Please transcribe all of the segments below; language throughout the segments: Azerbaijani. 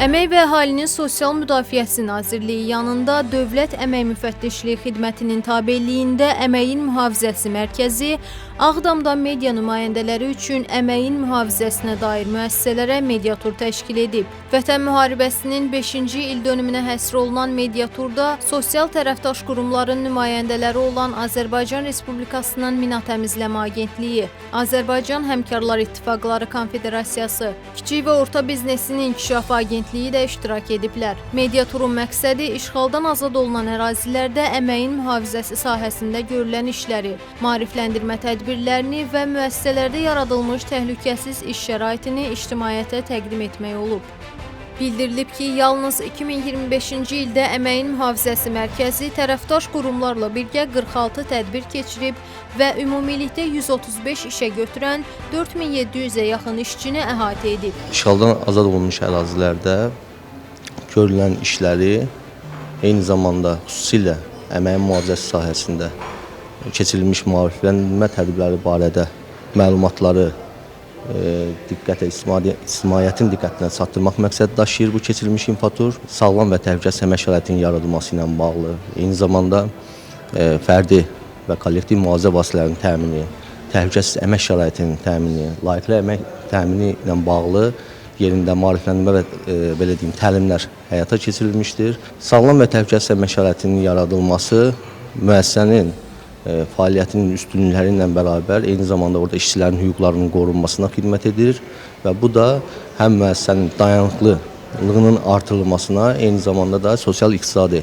Əmək və Əhalinin Sosial Müdafiəsi Nazirliyi yanında Dövlət Əmək Müfəttişliyi Xidmətinin tabeliyində Əməyin Mühafizəsi Mərkəzi Ağdamda media nümayəndələri üçün əməyin mühafizəsinə dair müəssisələrə mediatur təşkil edib. Vətən müharibəsinin 5-ci ildönümünə həsr olunan mediaturda sosial tərəfdaş qurumların nümayəndələri olan Azərbaycan Respublikasının Mina Təmizləmə Agentliyi, Azərbaycan Həmkarlar İttifaqları Konfederasiyası, Kiçik və Orta Biznesin İnkişafı Agentliyi də iştirak ediblər. Mediaturun məqsədi işğaldan azad olunan ərazilərdə əməyin mühafizəsi sahəsində görülən işləri, maarifləndirmə tədbirlərini və müəssisələrdə yaradılmış təhlükəsiz iş şəraitini ictimaiyyətə təqdim etmək olub. Bildirilib ki, yalnız 2025-ci ildə Əməyin Mühafizəsi Mərkəzi tərəfdaş qurumlarla birgə 46 tədbir keçirib və ümumilikdə 135 işə götürən 4700-ə yaxın işçini əhatə edib. İşğaldan azad olunmuş ərazilərdə görülən işləri, eyni zamanda xüsusilə əməyin mühafizəsi sahəsində keçirilmiş maarifləndirmə tədbirləri barədə məlumatları ictimaiyyətin diqqətinə çatdırmaq məqsədi daşıyır bu keçirilmiş infotur. Sağlam və təhlükəsiz əmək şəraitinin yaradılması ilə bağlı, eyni zamanda fərdi və kollektiv mühafizə vasitələrinin təmini, təhlükəsiz əmək şəraitinin təmini, layiqli əmək təmini ilə bağlı yerində maarifləndirmə və belə deyim, təlimlər həyata keçirilmişdir. Sağlam və təhlükəsiz əmək şəraitinin yaradılması müəssisənin fəaliyyətinin üstünlükləri ilə bərabər eyni zamanda orada işçilərin hüquqlarının qorunmasına xidmət edir və bu da həm müəssisənin dayanıqlılığının artırılmasına, eyni zamanda da sosial-iqtisadi,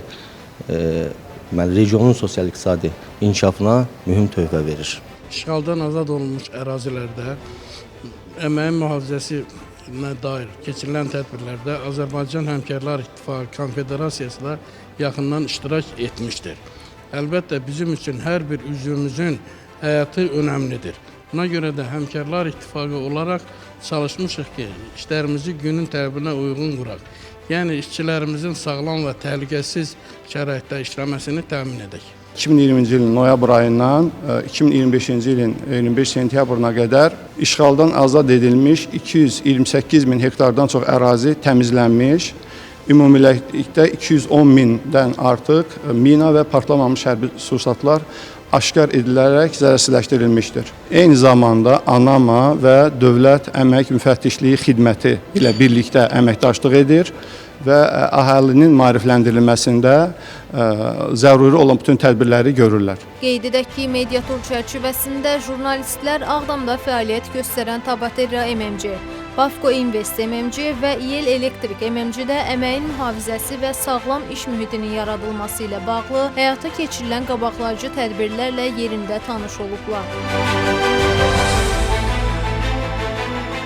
regionun sosial-iqtisadi inkişafına mühüm töhfə verir. İşğaldan azad olunmuş ərazilərdə əməyin mühafizəsinə dair keçirilən tədbirlərdə Azərbaycan Həmkarlar İttifaqı Konfederasiyası da yaxından iştirak etmişdir. Əlbəttə, bizim üçün hər bir üzvümüzün həyatı önəmlidir. Buna görə də Həmkarlar İttifaqı olaraq çalışmışıq ki, işlərimizi günün tələbinə uyğun quraq. Yəni, işçilərimizin sağlam və təhlükəsiz şəraitdə işləməsini təmin edək. 2020-ci ilin noyabr ayından 2025-ci ilin 25 sentyabrına qədər işğaldan azad edilmiş 228 min hektardan çox ərazi təmizlənmiş, ümumilikdə 210 mindən artıq mina və partlamamış hərbi sursatlar aşkar edilərək zərərsizləşdirilmişdir. Eyni zamanda ANAMA və Dövlət Əmək Müfəttişliyi Xidməti ilə birlikdə əməkdaşlıq edir və əhalinin maarifləndirilməsində zəruri olan bütün tədbirləri görürlər. Qeyd edək ki, mediatur çərçivəsində jurnalistlər Ağdamda fəaliyyət göstərən Tabaterra MMC, Bafco Invest MMC və İEL Elektrik MMC-də əməyin mühafizəsi və sağlam iş mühitinin yaradılması ilə bağlı həyata keçirilən qabaqlayıcı tədbirlərlə yerində tanış olublar.